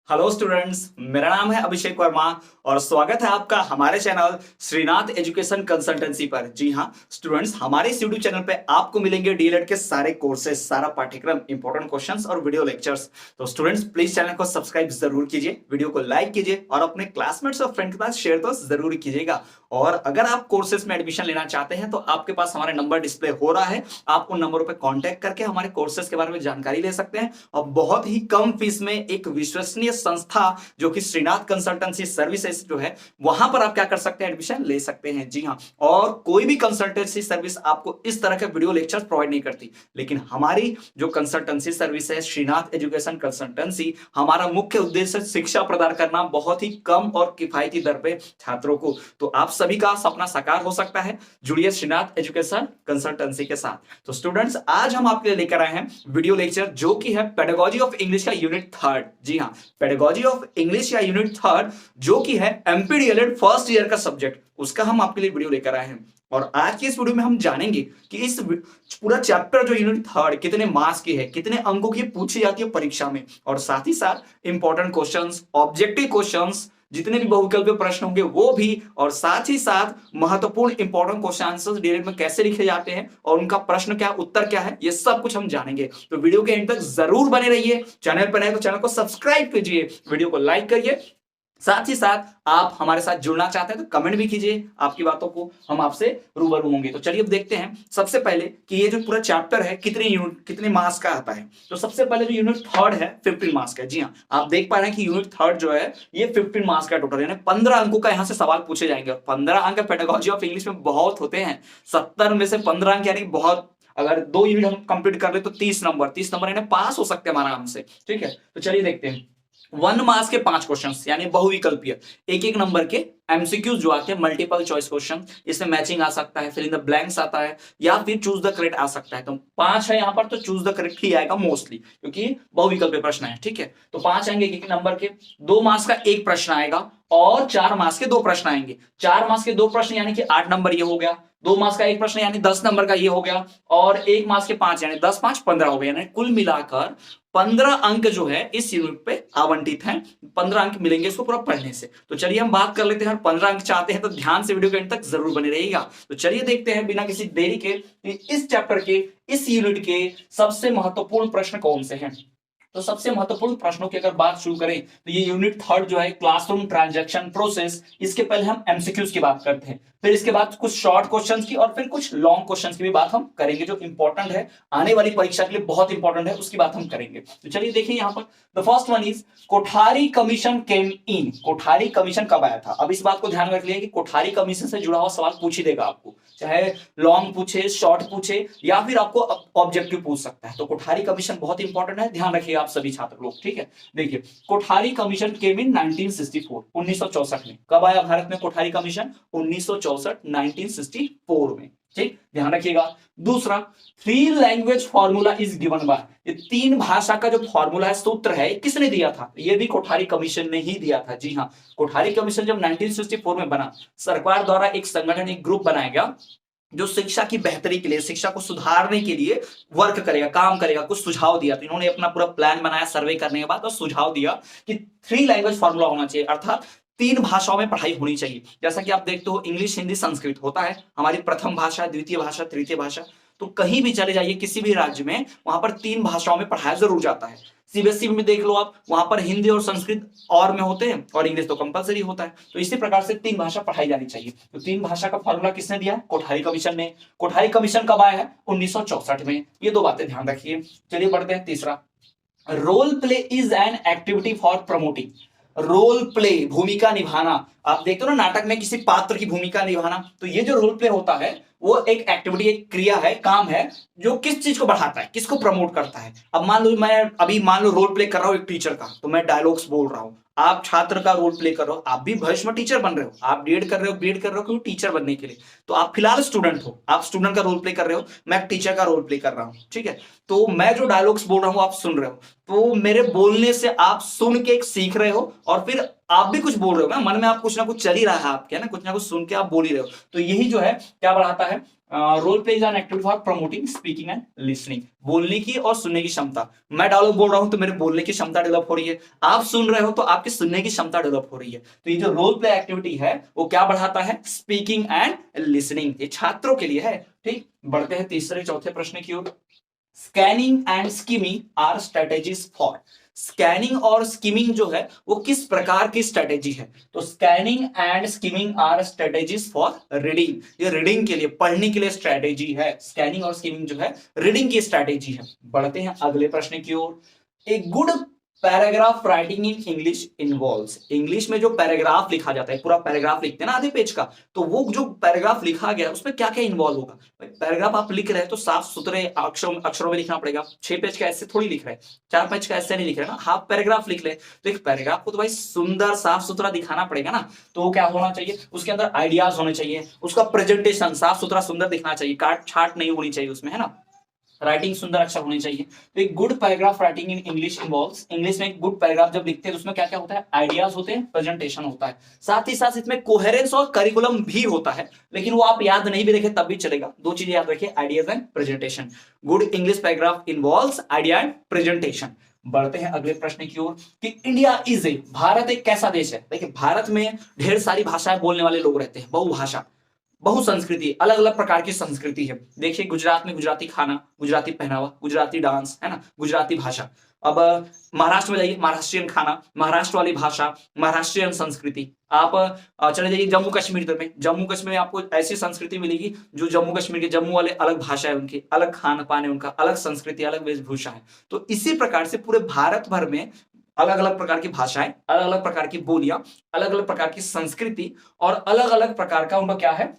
Hello students, मेरा नाम है अभिषेक वर्मा और स्वागत है आपका हमारे चैनल श्रीनाथ एजुकेशन कंसल्टेंसी पर। जी हाँ स्टूडेंट्स, हमारे इस यूट्यूब चैनल पे आपको मिलेंगे डीएलएड के सारे कोर्सेज, सारा पाठ्यक्रम, इंपॉर्टेंट क्वेश्चंस और वीडियो लेक्चर्स। तो स्टूडेंट्स प्लीज चैनल को सब्सक्राइब जरूर कीजिए, वीडियो को लाइक कीजिए और अपने क्लासमेट्स और फ्रेंड के पास शेयर तो जरूर कीजिएगा। और अगर आप कोर्सेज में एडमिशन लेना चाहते हैं तो आपके पास हमारे नंबर डिस्प्ले हो रहा है, आप उन नंबरों पर कॉन्टैक्ट करके हमारे कोर्सेज के बारे में जानकारी ले सकते हैं और बहुत ही कम फीस में एक विश्वसनीय संस्था जो कि श्रीनाथ कंसल्टेंसी सर्विसेज जो है वहां पर आप क्या कर सकते हैं, एडमिशन ले सकते हैं। जी हाँ, और कोई भी कंसल्टेंसी सर्विस आपको इस तरह के वीडियो लेक्चर्स प्रोवाइड नहीं करती, लेकिन हमारी जो कंसल्टेंसी सर्विस है श्रीनाथ एजुकेशन कंसल्टेंसी, हमारा मुख्य उद्देश्य शिक्षा प्रदान करना बहुत ही कम और किफायती दर पे छात्रों को। तो आप सभी का सपना साकार हो सकता है, जुड़िए श्रीनाथ एजुकेशन कंसल्टेंसी के साथ। तो स्टूडेंट्स, आज हम आपके लिए लेकर आए हैं वीडियो लेक्चर जो कि है पेडागोजी ऑफ इंग्लिश का यूनिट 3। जी हाँ, पेडागोजी ऑफ इंग्लिश का यूनिट 3 जो कि है एमपी डीएलएड फर्स्ट ईयर का सब्जेक्ट, उसका हम आपके लिए वीडियो लेकर आए हैं। और आज की इस वीडियो में हम जानेंगे कि इस पूरा चैप्टर जो यूनिट 3 कितने मार्क्स की है, कितने अंकों की पूछी जाती है परीक्षा में, और साथ ही साथ इंपॉर्टेंट क्वेश्चंस, ऑब्जेक्टिव क्वेश्चंस, जितने भी बहुविकल्पीय प्रश्न होंगे वो भी, और साथ ही साथ महत्वपूर्ण इंपॉर्टेंट क्वेश्चन आंसर्स डीएलएड में कैसे लिखे जाते हैं और उनका प्रश्न क्या, उत्तर क्या है, ये सब कुछ हम जानेंगे। तो वीडियो के एंड तक जरूर बने रहिए। चैनल पर नए तो चैनल को सब्सक्राइब कीजिए, वीडियो को लाइक करिए, साथ ही साथ आप हमारे साथ जुड़ना चाहते हैं तो कमेंट भी कीजिए, आपकी बातों को हम आपसे रूबरू होंगे। तो चलिए अब देखते हैं सबसे पहले कि ये जो पूरा चैप्टर है कितने मार्क्स का आता है। तो सबसे पहले जो यूनिट 3 है 15 मार्क्स का। जी हाँ, आप देख पा रहे हैं कि यूनिट 3 जो है ये 15 मार्क्स का टोटल, यानी 15 अंकों का यहाँ से सवाल पूछे जाएंगे। और 15 अंक पेडागोजी ऑफ इंग्लिश में बहुत होते हैं, 70 में से 15 अंक यानी बहुत। अगर 2 यूनिट हम कंप्लीट कर ले तो 30 नंबर यानी पास हो सकते हैं आराम से। ठीक है, तो चलिए देखते हैं। 1 मार्क्स के 5 क्वेश्चंस यानी बहुविकल्पीय, एक एक नंबर के एमसीक्यूज जो आते हैं, मल्टीपल चॉइस क्वेश्चन, इसमें मैचिंग आ सकता है, फिल इन द ब्लैंक्स आता है, या फिर चूज द करेक्ट आ सकता है। तो 5 है यहाँ पर, तो चूज द करेक्ट ही आएगा मोस्टली, क्योंकि बहुविकल्पीय प्रश्न है। ठीक है, तो 5 आएंगे एक एक नंबर के। 2 मार्क्स का 1 प्रश्न आएगा और 4 मार्क्स के 2 प्रश्न आएंगे। 4 मार्क्स के 2 प्रश्न यानी कि 8 नंबर ये हो गया, 2 मार्क्स का 1 प्रश्न यानी 10 नंबर का ये हो गया, और 1 मार्क्स के 5 यानी 10 5 15 हो गया, यानी कुल मिलाकर 15 अंक जो है इस यूनिट पे आवंटित हैं। 15 अंक मिलेंगे इसको पूरा पढ़ने से। तो चलिए हम बात कर लेते हैं। 15 अंक चाहते हैं तो ध्यान से वीडियो के अंत तक जरूर बने रहिएगा। तो चलिए देखते हैं बिना किसी देरी के इस चैप्टर के, इस यूनिट के सबसे महत्वपूर्ण प्रश्न कौन से हैं। तो सबसे महत्वपूर्ण प्रश्नों की अगर बात शुरू करें तो ये यूनिट 3 जो है क्लासरूम ट्रांजैक्शन प्रोसेस, इसके पहले हम एमसीक्यूज की बात करते हैं, फिर इसके बाद कुछ शॉर्ट क्वेश्चंस की और फिर कुछ लॉन्ग क्वेश्चंस की भी बात हम करेंगे जो इंपॉर्टेंट है, आने वाली परीक्षा के लिए बहुत इंपॉर्टेंट है, उसकी बात हम करेंगे। तो चलिए देखिए यहाँ पर the first one is Kothari commission came in. Kothari commission कब आया था? अब इस बात को ध्यान रख लिया कि कोठारी कमीशन से जुड़ा हुआ सवाल पूछ ही देगा आपको, चाहे लॉन्ग पूछे, शॉर्ट पूछे, या फिर आपको ऑब्जेक्टिव पूछ सकता है। तो कोठारी कमीशन बहुत इंपॉर्टेंट है, ध्यान रखिएगा आप सभी छात्र लोग। ठीक है, देखिए कोठारी कमीशन केम इन 1964, 1964 में। कब आया भारत में कोठारी कमीशन? 1964, 1964 में। ठीक, ध्यान रखिएगा। दूसरा, 3 language formula is given by. ये 3 भाषा का जो फॉर्मूला है, सूत्र है, किसने दिया था? ये भी कोठारी कमीशन ने ही दिया था। जी हाँ, कोठारी कमीशन जब 1964 में बना, सरकार द्वारा एक संगठन, एक ग्रुप बनाया गया जो शिक्षा की बेहतरी के लिए, शिक्षा को सुधारने के लिए वर्क करेगा, काम करेगा, कुछ सुझाव दिया। तो इन्होंने अपना पूरा प्लान बनाया सर्वे करने के बाद और सुझाव दिया कि 3 लैंग्वेज फॉर्मूला होना चाहिए, अर्थात 3 भाषाओं में पढ़ाई होनी चाहिए। जैसा कि आप देखते हो इंग्लिश, हिंदी, संस्कृत होता है हमारी प्रथम भाषा, द्वितीय भाषा, तृतीय भाषा। तो कहीं भी चले जाइए किसी भी राज्य में, वहां पर 3 भाषाओं में पढ़ाया जरूर जाता है। सीबीएसई में देख लो आप, वहां पर हिंदी और संस्कृत और में होते हैं और इंग्लिश तो कंपलसरी होता है। तो इसी प्रकार से 3 भाषा पढ़ाई जानी चाहिए। तो 3 भाषा का फॉर्मूला किसने दिया? कोठारी कमीशन ने। कोठारी कमीशन कब आया है? 1964 में। ये 2 बातें ध्यान रखिए। चलिए बढ़ते हैं तीसरा, role play is an activity for promoting. Role play, भूमिका निभाना। आप देखते हो ना नाटक में किसी पात्र की भूमिका निभाना, तो ये जो रोल प्ले होता है वो एक एक्टिविटी, एक क्रिया है, काम है, जो किस चीज को बढ़ाता है, किसको प्रमोट करता है। अब मान लो रोल प्ले कर रहा हूं एक टीचर का, तो मैं डायलॉग्स बोल रहा हूं, आप छात्र का रोल प्ले कर रहे हो, आप भी भविष्य में टीचर बन रहे हो, आप बीएड कर रहे हो क्योंकि टीचर बनने के लिए। तो आप फिलहाल स्टूडेंट हो, आप स्टूडेंट का रोल प्ले कर रहे हो, मैं टीचर का रोल प्ले कर रहा हूं। ठीक है, तो मैं जो डायलॉग्स बोल रहा हूं आप सुन रहे हो, तो मेरे बोलने से आप सुन के एक सीख रहे हो और फिर आप भी कुछ बोल रहे हो ना, मन में आप कुछ ना कुछ चल ही रहा है आपके, ना कुछ सुन के आप बोल ही रहे हो। तो यही जो है क्या बढ़ाता है, role play is an activity for promoting speaking and listening, बोलने की और सुनने की क्षमता। मैं डायलॉग बोल रहा हूं तो मेरे बोलने की क्षमता डेवलप हो रही है, आप सुन रहे हो तो आपकी सुनने की क्षमता डेवलप हो रही है। तो ये जो रोल प्ले एक्टिविटी है वो क्या बढ़ाता है, स्पीकिंग एंड लिसनिंग, ये छात्रों के लिए है। ठीक, बढ़ते हैं तीसरे चौथे प्रश्न की ओर। Scanning and skimming are strategies for, scanning और स्कीमिंग जो है वो किस प्रकार की स्ट्रेटेजी है, तो scanning and skimming are strategies for reading, ये रीडिंग के लिए, पढ़ने के लिए स्ट्रेटेजी है। स्कैनिंग और स्कीमिंग जो है रीडिंग की स्ट्रेटेजी है। बढ़ते हैं अगले प्रश्न की ओर। A good paragraph writing in English involves, English में जो पैराग्राफ लिखा जाता है, पूरा पैराग्राफ लिखते हैं ना आधे पेज का, तो वो जो पैराग्राफ लिखा गया उसमें क्या क्या इन्वॉल्व होगा। पैराग्राफ आप लिख रहे हैं तो साफ सुथरे अक्षरों में लिखना पड़ेगा, 6 पेज का ऐसे थोड़ी लिख रहे हैं, 4 पेज का ऐसे नहीं लिख रहे ना, हाफ पैराग्राफ लिख ले। तो एक पैराग्राफ को तो भाई सुंदर साफ सुथरा दिखाना पड़ेगा ना, तो वो क्या होना चाहिए, उसके अंदर आइडियाज होने चाहिए, उसका प्रेजेंटेशन साफ सुथरा सुंदर दिखना चाहिए, काट छाट नहीं होनी चाहिए उसमें, है ना, राइटिंग सुंदर अक्षर होनी चाहिए। तो एक good paragraph writing in English involves, English में एक गुड पैराग्राफ जब लिखते हैं तो उसमें क्या क्या होता है, आइडियाज होते हैं, प्रेजेंटेशन होता है, साथ ही साथ इसमें कोहेरेंस और करिकुलम भी होता है, लेकिन वो आप याद नहीं भी रखे तब भी चलेगा। दो चीजें याद रखिए, ideas and presentation. Good English paragraph involves idea and presentation. बढ़ते हैं अगले प्रश्न की ओर कि इंडिया इज ए, भारत एक कैसा देश है। देखिए भारत में ढेर सारी भाषाएं बोलने वाले लोग रहते हैं, बहुभाषा, बहुसंस्कृति, अलग अलग प्रकार की संस्कृति है। देखिए गुजरात में गुजराती खाना, गुजराती पहनावा, गुजराती डांस, है ना, गुजराती भाषा। अब महाराष्ट्र में जाइए, महाराष्ट्रियन खाना, महाराष्ट्र वाली भाषा, महाराष्ट्रियन संस्कृति। आप चले जाइए जम्मू कश्मीर में, जम्मू कश्मीर में आपको ऐसी संस्कृति मिलेगी जो जम्मू कश्मीर के, जम्मू वाले अलग भाषा है उनकी, अलग खान पान है उनका, अलग संस्कृति, अलग वेशभूषा है। तो इसी प्रकार से पूरे भारत भर में अलग अलग प्रकार की भाषाएं, अलग अलग प्रकार की बोलियां, अलग अलग प्रकार की संस्कृति और अलग अलग प्रकार का उनका क्या है,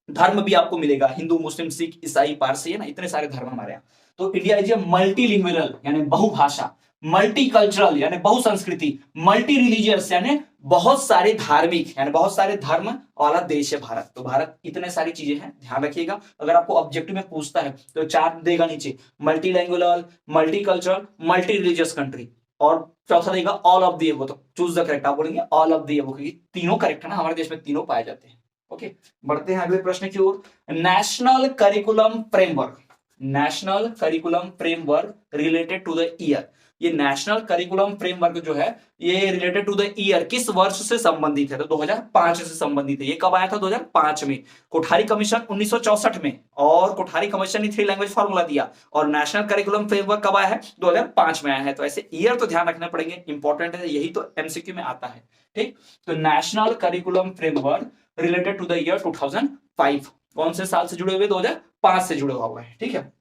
धर्म भी आपको मिलेगा, हिंदू मुस्लिम सिख ईसाई पारसी, है ना, इतने सारे धर्म हमारे यहाँ। तो इंडिया इज ए मल्टीलिंगुअल यानी बहुभाषा, मल्टी कल्चरल यानी बहुसंस्कृति, मल्टी रिलीजियस यानी बहुत सारे धार्मिक यानी बहुत सारे धर्म वाला देश है भारत। तो भारत इतने सारी चीजें हैं, ध्यान रखिएगा। अगर आपको ऑब्जेक्टिव में पूछता है तो 4 देगा नीचे, multi language, multi cultural, multi religious country, और चौथा देगा ऑल ऑफ दी एबव। तो चूज द करेक्ट, आप बोलेंगे ऑल ऑफ दी एबव, क्योंकि तीनों करेक्ट है ना, हमारे देश में तीनों पाए जाते हैं। ओके, बढ़ते हैं अगले प्रश्न की ओर। National curriculum framework, national curriculum framework related to the year, ये नेशनल करिकुलम फ्रेमवर्क जो है ये रिलेटेड टू द ईयर, किस वर्ष से संबंधित है, तो 2005 से संबंधित है। ये कब आया था, 2005 में। कोठारी कमीशन 1964 में, और कोठारी कमीशन ने 3 लैंग्वेज फॉर्मूला दिया, और नेशनल करिकुलम फ्रेमवर्क कब आया है, 2005 में आया है। तो ऐसे ईयर तो ध्यान रखने पड़ेंगे, इंपॉर्टेंट है, यही तो एमसीक्यू में आता है। ठीक, तो national curriculum framework related to the year 2005, कौन से साल से जुड़े हुए, 2005 से जुड़े हुआ है। ठीक है,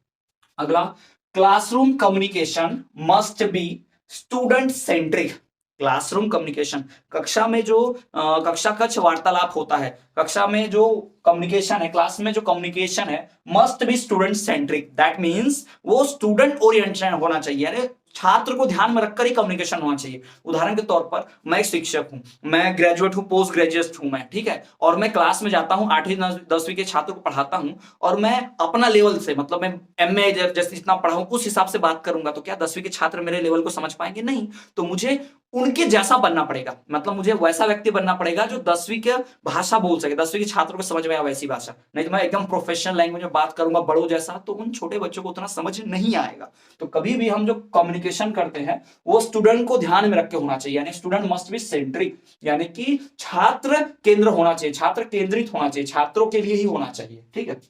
अगला, classroom communication must be student centric, classroom communication, कक्षा में जो कक्षा कक्ष वार्तालाप होता है, कक्षा में जो कम्युनिकेशन है, क्लास में जो कम्युनिकेशन है, must be student centric, that means वो स्टूडेंट ओरिएंटेड होना चाहिए, यानी छात्र को ध्यान में रखकर ही कम्युनिकेशन होना चाहिए। उदाहरण के तौर पर मैं एक शिक्षक हूं, मैं ग्रेजुएट हूं, पोस्ट ग्रेजुएट हूं मैं, ठीक है, और मैं क्लास में जाता हूं, 8वीं 10वीं के छात्र को पढ़ाता हूं, और मैं अपना लेवल से, मतलब मैं एमए जैसे जितना पढ़ा हूं उस हिसाब से बात करूंगा, तो क्या 10वीं के छात्र मेरे लेवल को समझ पाएंगे? नहीं। तो मुझे उनके जैसा बनना पड़ेगा, मतलब मुझे वैसा व्यक्ति बनना पड़ेगा जो 10वीं के भाषा बोल सके, 10वीं के छात्रों को समझ में आए वैसी भाषा। नहीं तो मैं एकदम प्रोफेशनल लैंग्वेज में बात करूंगा बड़ों जैसा, तो उन छोटे बच्चों को उतना समझ नहीं आएगा। तो कभी भी हम जो कम्युनिकेशन करते हैं वो स्टूडेंट को ध्यान में रख के होना चाहिए, यानी स्टूडेंट मस्ट बी सेंट्रिक, यानी कि छात्र केंद्र होना चाहिए, छात्र केंद्रित होना चाहिए, छात्रों के लिए ही होना चाहिए। ठीक है,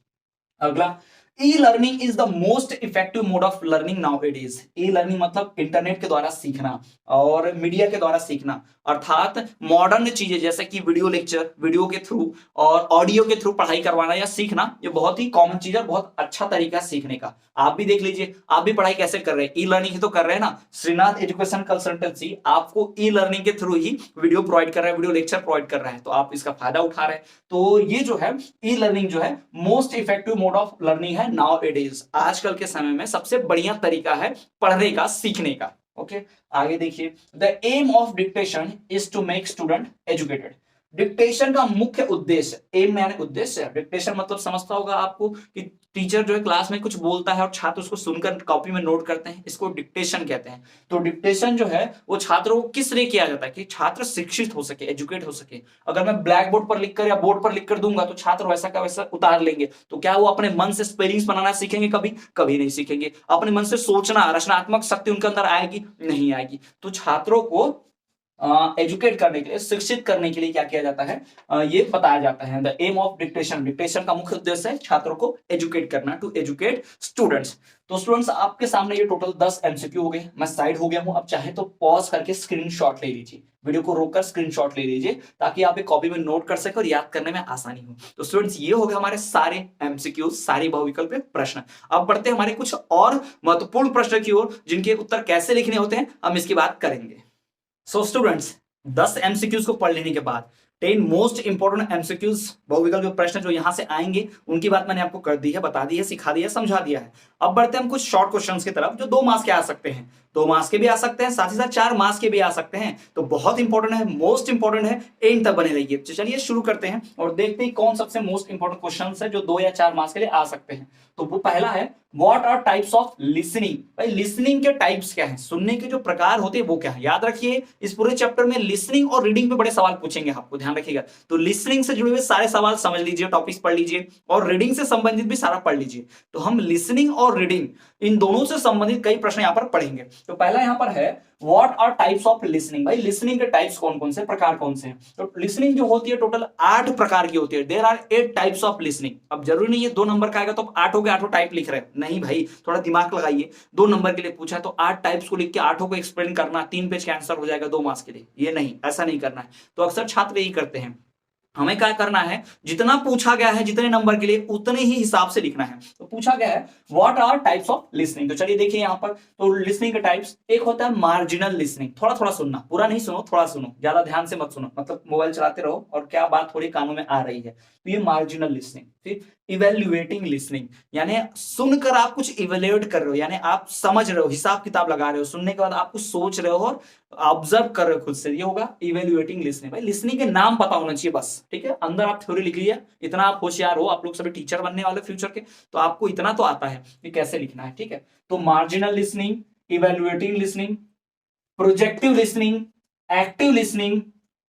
अगला, e learning is the most effective mode of learning now it is. E learning मतलब इंटरनेट के द्वारा सीखना और मीडिया के द्वारा सीखना, अर्थात मॉडर्न चीजें जैसे कि वीडियो लेक्चर, वीडियो के थ्रू और ऑडियो के थ्रू पढ़ाई करवाना या सीखना, ये बहुत ही कॉमन चीज है, बहुत अच्छा तरीका है सीखने का। आप भी देख लीजिए, आप भी पढ़ाई कैसे कर रहे हैं, ई लर्निंग ही तो कर रहे हैं ना। श्रीनाथ एजुकेशन कंसल्टेंसी आपको ई लर्निंग के थ्रू ही वीडियो प्रोवाइड कर रहा है, वीडियो लेक्चर प्रोवाइड कर रहा है, तो आप इसका फायदा उठा रहे हैं। तो ये जो है ई लर्निंग जो है most effective mode of learning है नाउ इट इज, आजकल के समय में सबसे बढ़िया तरीका है पढ़ने का, सीखने का। ओके, आगे देखिए, the aim of dictation is to make student educated. Dictation का मुख्य उद्देश्य, एम यानी उद्देश्य, डिक्टेशन मतलब समझता होगा आपको कि टीचर जो है क्लास में कुछ बोलता है और छात्र उसको सुनकर कॉपी में नोट करते हैं, इसको डिक्टेशन कहते हैं। तो डिक्टेशन जो है वो छात्रों को किस लिए किया जाता है कि छात्र शिक्षित हो सके, एजुकेट हो सके। अगर मैं ब्लैक बोर्ड पर लिखकर या बोर्ड पर लिखकर दूंगा तो छात्र वैसा का वैसा उतार लेंगे, तो क्या वो अपने मन से स्पेलिंग्स बनाना सीखेंगे? कभी कभी नहीं सीखेंगे। अपने मन से सोचना, रचनात्मक शक्ति उनके अंदर आएगी? नहीं आएगी। तो छात्रों को एजुकेट करने के लिए, शिक्षित करने के लिए क्या किया जाता है, ये बताया जाता है। The aim of dictation, dictation का मुख्य उद्देश्य है छात्रों को एजुकेट करना, टू एजुकेट स्टूडेंट्स। तो स्टूडेंट्स आपके सामने ये टोटल 10 एमसीक्यू हो गए। मैं साइड हो गया हूं, अब चाहे तो पॉज करके स्क्रीनशॉट ले लीजिए, वीडियो को रोककर स्क्रीनशॉट ले लीजिए ताकि आप एक कॉपी में नोट कर सके और याद करने में आसानी हो। तो स्टूडेंट्स ये हो गए हमारे सारे एमसीक्यू, सारी बहुविकल्पीय प्रश्न। अब बढ़ते हैं हमारे कुछ और महत्वपूर्ण प्रश्न की ओर, जिनके उत्तर कैसे लिखने होते हैं हम इसकी बात करेंगे। सो स्टूडेंट्स 10 एमसीक्यूज को पढ़ लेने के बाद 10 मोस्ट इंपोर्टेंट एमसीक्यूज बहुविकल्पीय प्रश्न जो यहां से आएंगे उनकी बात मैंने आपको कर दी है, बता दी है, सिखा दिया, समझा दिया है। अब बढ़ते हैं हम कुछ शॉर्ट क्वेश्चंस की तरफ जो 2 मार्क्स के आ सकते हैं, 2 मार्क्स के भी आ सकते हैं, साथ ही साथ 4 मार्क्स के भी आ सकते हैं। तो बहुत इंपॉर्टेंट है, मोस्ट इंपॉर्टेंट है, एंड तक बने रहिए। तो चलिए शुरू करते हैं और देखते हैं कौन सबसे मोस्ट इंपॉर्टेंट क्वेश्चन है जो 2 या 4 मार्क्स के लिए आ सकते हैं। तो वो पहला है, what are types of listening. भाई लिसनिंग के टाइप्स क्या है, सुनने के जो प्रकार होते हैं वो क्या है। याद रखिए इस पूरे चैप्टर में लिसनिंग और रीडिंग पे बड़े सवाल पूछेंगे आपको, ध्यान रखिएगा। तो लिसनिंग से जुड़े हुए सारे सवाल समझ लीजिए, टॉपिक्स पढ़ लीजिए, और रीडिंग से संबंधित भी सारा पढ़ लीजिए। तो हम लिसनिंग और रीडिंग इन दोनों से संबंधित कई प्रश्न यहां पर पढ़ेंगे। तो पहला यहां पर है, what are types of listening. भाई लिसनिंग के टाइप्स कौन कौन से, प्रकार कौन से हैं। तो लिसनिंग जो होती है टोटल 8 प्रकार की होती है। There are 8 types of listening. अब जरूरी नहीं है 2 नंबर का आएगा तो आप 8 के 8 टाइप लिख रहे हैं, नहीं भाई, थोड़ा दिमाग लगाइए। 2 नंबर के लिए पूछा तो 8 टाइप्स को लिख के 8 को एक्सप्लेन करना, 3 पेज का आंसर हो जाएगा 2 मार्क्स के लिए, ये नहीं, ऐसा नहीं करना है। तो अक्सर छात्र यही करते हैं। हमें क्या करना है, जितना पूछा गया है जितने नंबर के लिए उतने ही हिसाब से लिखना है। तो पूछा गया है what are types of listening. तो चलिए देखिए यहां पर, तो लिसनिंग के टाइप्स, एक होता है मार्जिनल लिसनिंग, थोड़ा थोड़ा सुनना, पूरा नहीं सुनो, थोड़ा सुनो, ज्यादा ध्यान से मत सुनो, मतलब मोबाइल चलाते रहो और क्या बात थोड़ी कानों में आ रही है, तो ये मार्जिनल लिसनिंग। फिर इवेल्युएटिंग लिसनिंग, यानी सुनकर आप कुछ इवेल्युएट कर रहे हो, यानी आप समझ रहे हो, हिसाब किताब लगा रहे हो, सुनने के बाद आप कुछ सोच रहे हो और ऑब्जर्व कर रहे हो खुद से, ये होगा इवेल्युएटिंग लिसनिंग। भाई लिसनिंग के नाम पता होना चाहिए बस, ठीक है। अंदर आप थ्योरी लिख लिया, इतना आप होशियार हो, आप लोग सभी टीचर बनने वाले फ्यूचर के, तो आपको इतना तो आता है कि कैसे लिखना है, ठीक है। तो marginal listening, evaluating listening, projective listening, active listening,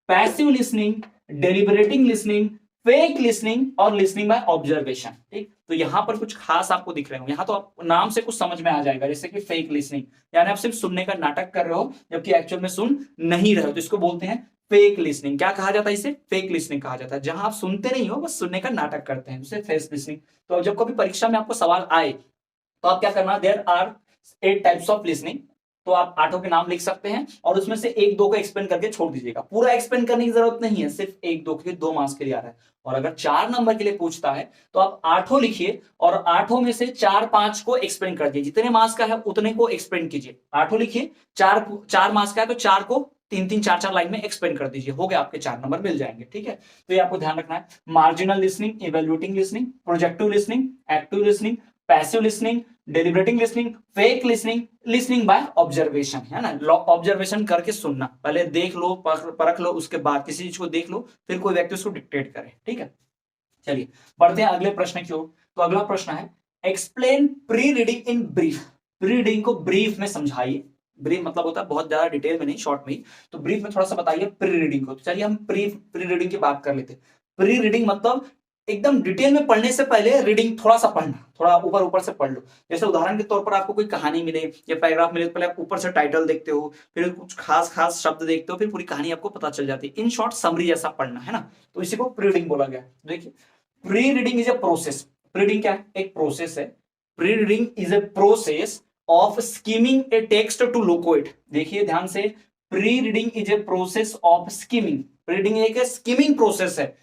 passive listening, deliberating listening, fake listening और लिसनिंग बाय ऑब्जर्वेशन, ठीक। तो यहां पर कुछ खास आपको दिख रहे हो, यहां तो आप नाम से कुछ समझ में आ जाएगा, जैसे कि फेक लिसनिंग, यानी आप सिर्फ सुनने का नाटक कर रहे हो जबकि एक्चुअल में सुन नहीं रहे हो, तो इसको बोलते हैं फेक लिसनिंग। क्या कहा जाता है इसे, फेक लिसनिंग कहा जाता है। जहां आप सुनते नहीं हो बस सुनने का नाटक करते हैं, उसे फेक लिसनिंग। तो जब कभी परीक्षा में आपको सवाल आए तो आप क्या करना, there are 8 types of listening, तो आप 8 के नाम लिख सकते हैं और उसमें से 1-2 को एक्सप्लेन करके छोड़ दीजिएगा। पूरा एक्सप्लेन करने की जरूरत नहीं है, सिर्फ 1-2 के 2 मार्क्स के लिए आ रहा है। और अगर 4 नंबर के लिए पूछता है तो आप 8 लिखिए और 8 में से 4-5 को एक्सप्लेन कर दिए, जितने मार्क्स का है उतने को एक्सप्लेन कीजिए। 8 लिखिए, 4 मार्क्स का है तो 4 को 3-3, 4-4 लाइन में एक्सप्लेन कर दीजिए, हो गया, आपके 4 नंबर मिल जाएंगे, ठीक है। तो ये आपको ध्यान रखना है। Marginal listening, evaluating listening, projective listening, active listening, passive listening, deliberating listening, fake listening, listening by observation, है ना। ऑब्जर्वेशन करके सुनना, पहले देख लो, परख लो, उसके बाद किसी चीज को देख लो, फिर कोई व्यक्ति उसको डिक्टेट करे, ठीक है। चलिए बढ़ते हैं अगले प्रश्न की ओर। तो अगला प्रश्न है, explain pre reading in brief. Pre reading को ब्रीफ में समझाइए। ब्रीफ मतलब होता है बहुत ज्यादा डिटेल में नहीं, शॉर्ट में ही। तो ब्रीफ में थोड़ा सा बताइए प्री रीडिंग को। तो चलिए हम प्री रीडिंग की बात कर लेते हैं। प्री रीडिंग मतलब एकदम डिटेल में पढ़ने से पहले रीडिंग थोड़ा सा पढ़ना, थोड़ा ऊपर ऊपर से पढ़ लो। जैसे उदाहरण के तौर पर आपको कोई कहानी मिले या पैराग्राफ मिले तो पहले आप ऊपर से टाइटल देखते हो, फिर कुछ खास खास शब्द देखते हो, फिर पूरी कहानी आपको पता चल जाती है। इन शॉर्ट समरी जैसा पढ़ना, है ना। तो इसी को प्री रीडिंग बोला गया। देखिए pre reading is a process. Pre reading क्या है, एक प्रोसेस है। Pre reading is a process of skimming a text to locate. देखिए ध्यान से, pre reading is a process of skimming. Pre reading एक स्कीमिंग प्रोसेस है।